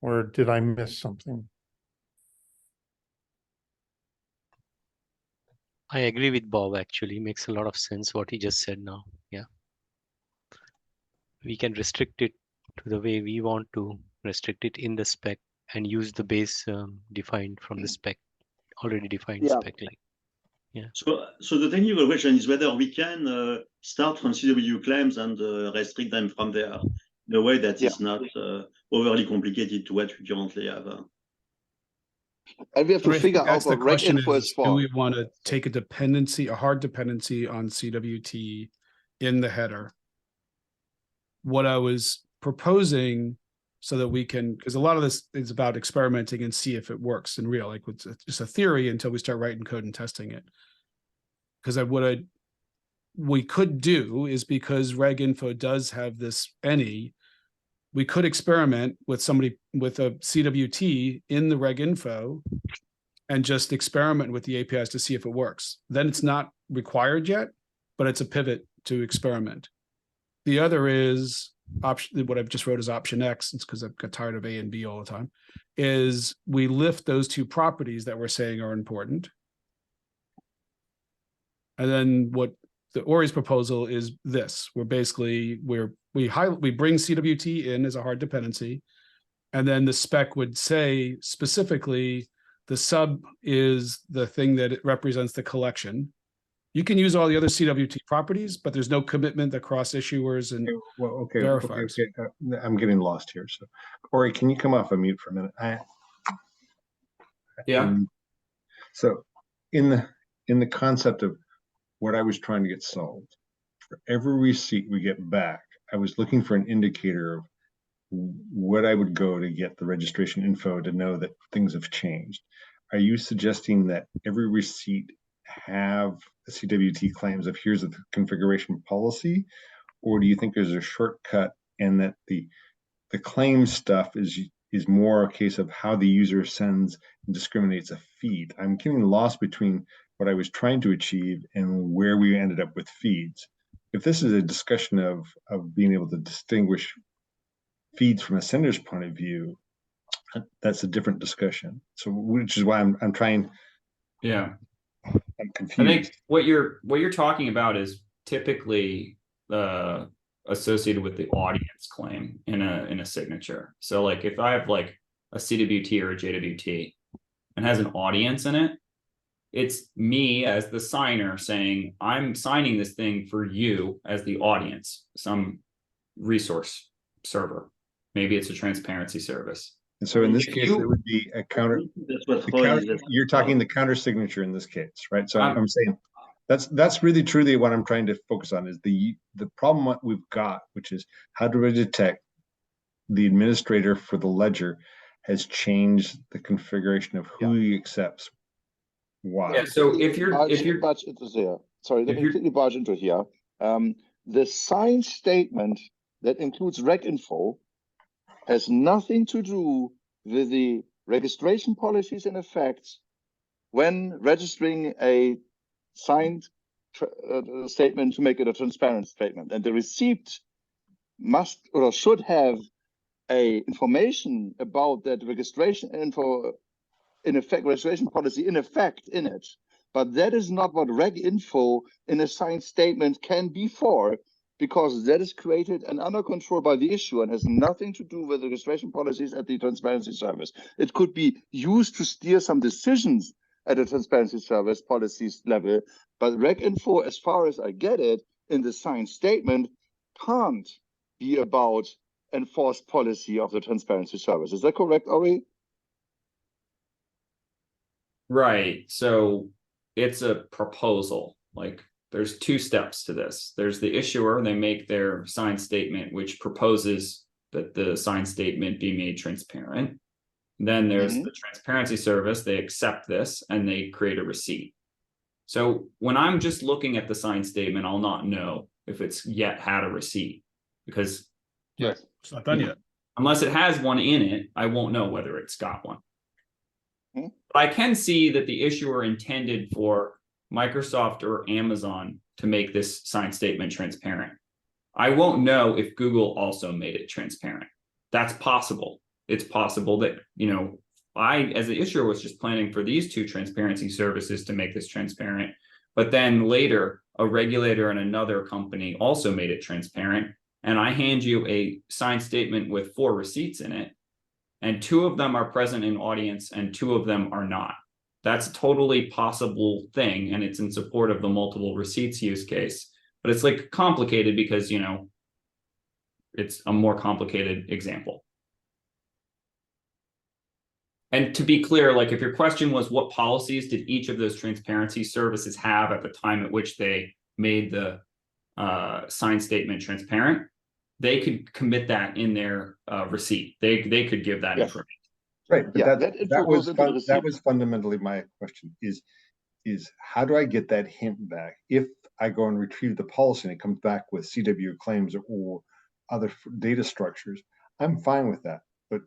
Or did I miss something? I agree with Bob, actually. Makes a lot of sense what he just said now. Yeah. We can restrict it to the way we want to restrict it in the spec and use the base defined from the spec, already defined spec. Like, yeah. So the technical question is whether we can start from CW claims and restrict them from there in a way that is not overly complicated to what we currently have. And we have to figure out what the reg question info is is, for. do we want to take a dependency, a hard dependency on CWT in the header? What I was proposing, so that we can, because a lot of this is about experimenting and see if it works in real, like it's just a theory until we start writing code and testing it. Because we could do is, because reg info does have this any, we could experiment with somebody with a CWT in the reg info and just experiment with the APIs to see if it works. Then it's not required yet, but it's a pivot to experiment. The other is option, what I've just wrote as option X, it's because I've got tired of A and B all the time, is we lift those two properties that we're saying are important. And then what the Ori's proposal is this: we're basically, we bring CWT in as a hard dependency, and then the spec would say specifically the sub is the thing that it represents the collection. You can use all the other CWT properties, but there's no commitment across issuers and verifiers. Okay. I'm getting lost here. So, Ori, can you come off of mute for a minute? Yeah. So, in the concept of what I was trying to get solved, for every receipt we get back, I was looking for an indicator of what I would go to get the registration info to know that things have changed. Are you suggesting that every receipt have a CWT claims of here's the configuration policy, or do you think there's a shortcut and that the claim stuff is more a case of how the user sends and discriminates a feed? I'm getting lost between what I was trying to achieve and where we ended up with feeds. If this is a discussion of being able to distinguish feeds from a sender's point of view, that's a different discussion. So, which is why I'm trying. Yeah. I'm confused. I think what you're talking about is typically associated with the audience claim in a signature. So like if I have like a CWT or a JWT and has an audience in it, it's me as the signer saying, I'm signing this thing for you as the audience, some resource server. Maybe it's a transparency service. And so in this case, it would be a counter. That's what The Roy counter is. you're talking the counter signature in this case, right? So I'm- I'm saying that's really truly what I'm trying to focus on is the problem what we've got, which is how do we detect the administrator for the ledger has changed the configuration of who he accepts why. Yeah, so if you're barge into here. Sorry, let if me you're- quickly barge into here. The signed statement that includes reg info has nothing to do with the registration policies in effect when registering a signed statement to make it a transparent statement. And the receipt must or should have a information about that registration info in effect, registration policy in effect in it. But that is not what reg info in a signed statement can be for, because that is created and under control by the issuer and has nothing to do with the registration policies at the transparency service. It could be used to steer some decisions at a transparency service policies level, but reg info, as far as I get it, in the signed statement can't be about enforced policy of the transparency service. Is that correct, Ori? Right. So it's a proposal. Like there's two steps to this. There's the issuer, they make their signed statement, which proposes that the signed statement be made transparent. Then there's the transparency service, they accept this and they create a receipt. So when I'm just looking at the signed statement, I'll not know if it's yet had a receipt because Yes, it's not done yet. unless it has one in it, I won't know whether it's got one. But I can see that the issuer intended for Microsoft or Amazon to make this signed statement transparent. I won't know if Google also made it transparent. That's possible. It's possible that, you know, I, as the issuer, was just planning for these two transparency services to make this transparent. But then later, a regulator in another company also made it transparent. And I hand you a signed statement with 4 receipts in it. And 2 of them are present in audience and 2 of them are not. That's a totally possible thing. And it's in support of the multiple receipts use case. But it's like complicated because, you know, it's a more complicated example. And to be clear, like if your question was what policies did each of those transparency services have at the time at which they made the signed statement transparent, they could commit that in their receipt. They could give that information. Right, but Yeah, that was fundamentally my question is how do I get that hint back? If I go and retrieve the policy and it comes back with CW claims or other data structures, I'm fine with that. But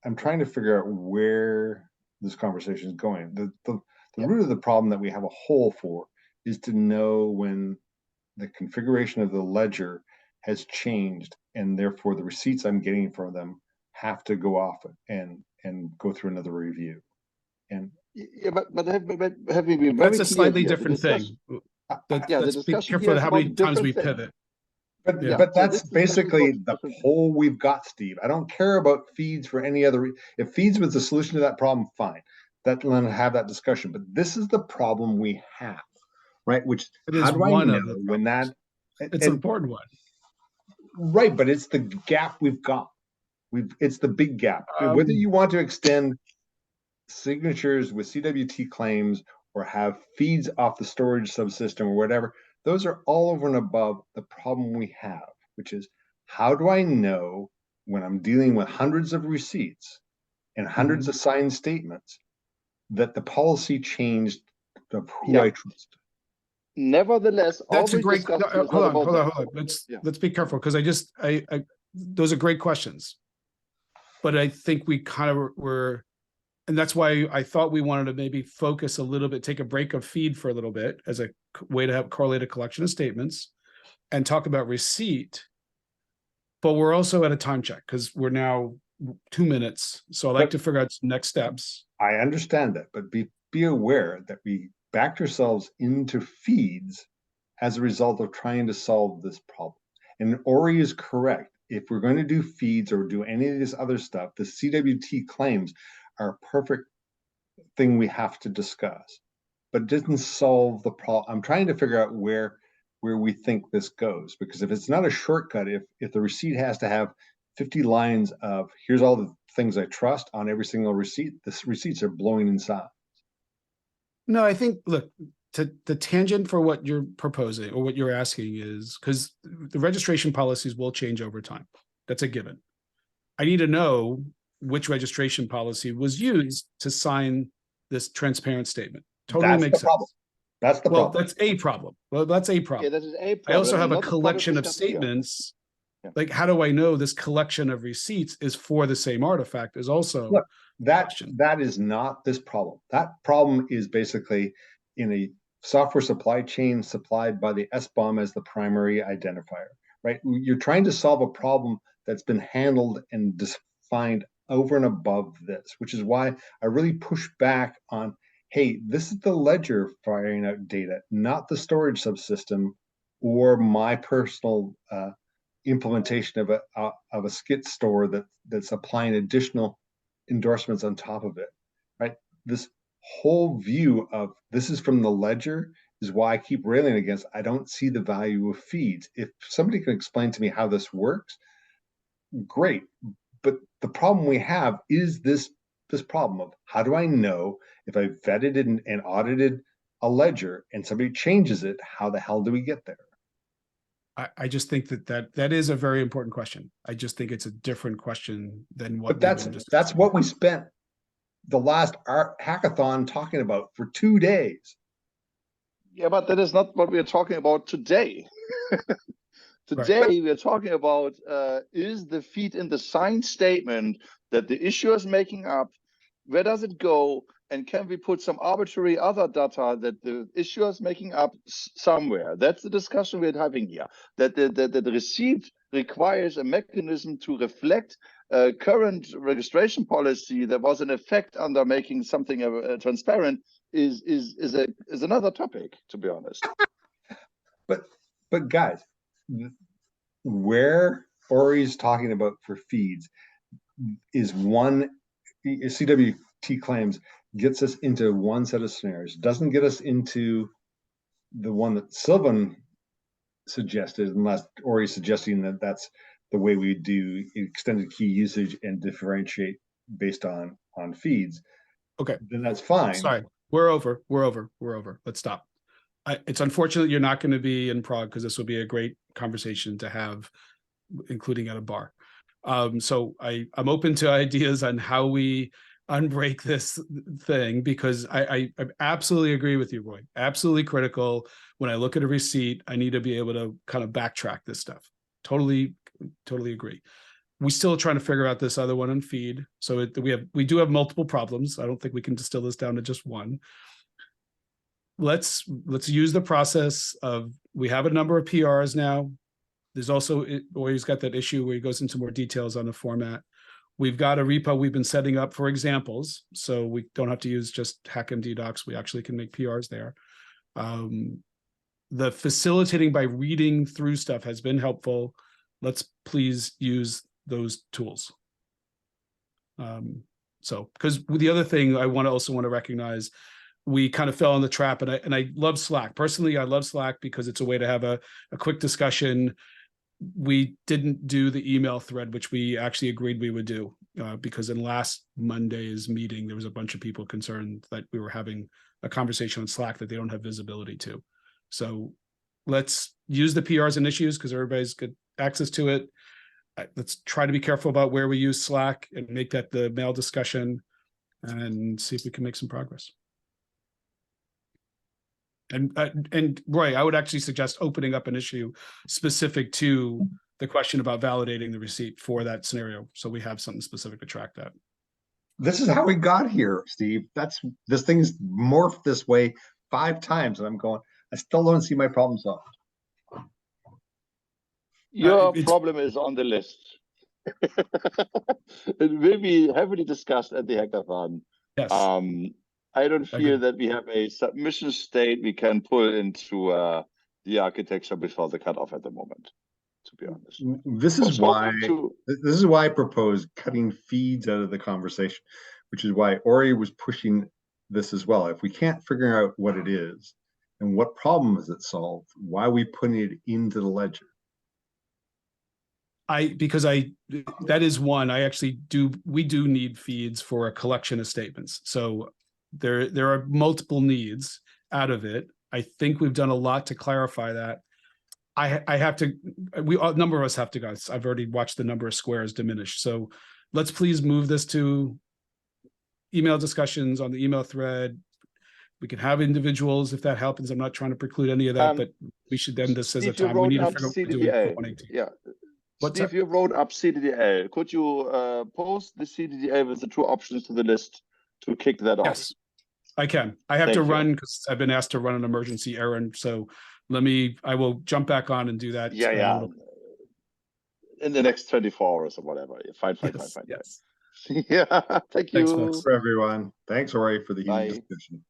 I'm trying to figure out where this conversation is going. The root of the problem that we have a hole for is to know when the configuration of the ledger has changed, and therefore the receipts I'm getting from them have to go off and go through another review. And yeah, but have we been very That's a clear slightly here? different thing. Let's be discussion careful here is how many about a times we different thing. pivot. But Yeah. but that's this discussion is basically about the different thing. hole we've got, Steve. I don't care about feeds for any other. If feeds was the solution to that problem, fine. Let them have that discussion. But this is the problem we have, right? Which It how is do I one know of the when that? It's an important one. Right, but it's the gap we've got. It's the big gap. Whether you want to extend signatures with CWT claims or have feeds off the storage subsystem or whatever, those are all over and above the problem we have, which is how do I know when I'm dealing with hundreds of receipts and hundreds of signed statements that the policy changed of who I trust? Nevertheless, That's a always great. discussed No, is hold not on, about hold on, that. hold on. Yeah. Let's be careful because I those are great questions, but I think we kind of were, and that's why I thought we wanted to maybe focus a little bit, take a break of feed for a little bit as a way to have correlated collection of statements, and talk about receipt. But we're also at a time check because we're now 2 minutes, so I'd like to figure out some next steps. I understand that, but be aware that we backed ourselves into feeds as a result of trying to solve this problem. And Ori is correct. If we're going to do feeds or do any of this other stuff, the CWT claims are a perfect thing we have to discuss, but it doesn't solve the problem. I'm trying to figure out where we think this goes, because if it's not a shortcut, if the receipt has to have 50 lines of here's all the things I trust on every single receipt, the receipts are blowing inside. No, I think, look, the tangent for what you're proposing or what you're asking is, because the registration policies will change over time. That's a given. I need to know which registration policy was used to sign this transparent statement. Totally That's makes the problem. sense. That's the Well, problem. that's a problem. Well, that's a Yeah, problem. that is a problem. I also have and a not the problem collection of discussed here. statements. Yeah. Like, how do I know this collection of receipts is for the same artifact is also Look, that question. that is not this problem. That problem is basically in a software supply chain supplied by the SBOM as the primary identifier, right? You're trying to solve a problem that's been handled and defined over and above this, which is why I really push back on, hey, this is the ledger firing out data, not the storage subsystem or my personal implementation of a SCITT store that's applying additional endorsements on top of it, right? This whole view of this is from the ledger is why I keep railing against. I don't see the value of feeds. If somebody can explain to me how this works, great. But the problem we have is this problem of how do I know if I vetted and audited a ledger and somebody changes it, how the hell do we get there? I just think that is a very important question. I just think it's a different question than what. But that's what we spent the last hackathon talking about for 2 days. Yeah, but that is not what we are talking about today. Today, Right. we are talking about is the feed in the signed statement that the issuer is making up, where does it go? And can we put some arbitrary other data that the issuer is making up somewhere? That's the discussion we're having here. That the receipt requires a mechanism to reflect current registration policy that was in effect under making something transparent is another topic, to be honest. But guys, where Ori's talking about for feeds is one CWT claims gets us into one set of scenarios, doesn't get us into the one that Sylvan suggested, unless Ori's suggesting that that's the way we do extended key usage and differentiate based on feeds. Okay, then that's fine. Sorry, we're over. Let's stop. It's unfortunate you're not going to be in Prague, because this will be a great conversation to have, including at a bar. So I'm open to ideas on how we unbreak this thing, because I absolutely agree with you, Roy. Absolutely critical. When I look at a receipt, I need to be able to kind of backtrack this stuff. Totally agree. We still trying to figure out this other one on feed. So we do have multiple problems. I don't think we can distill this down to just one. Let's use the process of, we have a number of PRs now. There's also, he's got that issue where he goes into more details on the format. We've got a repo we've been setting up for examples, so we don't have to use just HackMD docs. We actually can make PRs there. The facilitating by reading through stuff has been helpful. Let's please use those tools. So, because the other thing I also want to recognize, we kind of fell in the trap, and I love Slack. Personally, I love Slack because it's a way to have a quick discussion. We didn't do the email thread, which we actually agreed we would do, because in last Monday's meeting, there was a bunch of people concerned that we were having a conversation on Slack that they don't have visibility to. So let's use the PRs and issues because everybody's got access to it. Let's try to be careful about where we use Slack and make that the mail discussion, and see if we can make some progress. And Roy, I would actually suggest opening up an issue specific to the question about validating the receipt for that scenario, so we have something specific to track that. This is how we got here, Steve. This thing's morphed this way 5 times, and I'm going, I still don't see my problem solved. Your problem is on the list. It will be heavily discussed at the hackathon. Yes. I don't feel that we have a submission state we can pull into the architecture before the cutoff at the moment, to be honest. This is So why to- this is why I propose cutting feeds out of the conversation, which is why Ori was pushing this as well. If we can't figure out what it is and what problem is it solved, why are we putting it into the ledger? That is one, we do need feeds for a collection of statements. So there are multiple needs out of it. I think we've done a lot to clarify that. I have to, a number of us have to go. I've already watched the number of squares diminish. So let's please move this to email discussions on the email thread. We can have individuals if that happens. I'm not trying to preclude any of that, but we should end this as a Steve, you time. We wrote need to up figure out what to do in CDDA. 2019. Yeah. What's Steve, that? you wrote up CDDA. Could you post the CDDA with the two options to the list to kick that off? Yes, I can. I have to Thank you. run because I've been asked to run an emergency errand. So I will jump back on and do that. Yeah, yeah. In the next 24 hours or whatever. Fine. Yes. Yeah. Thank you. Thanks, folks. For everyone. Thanks, Ori, for the Bye. heated discussion.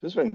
This went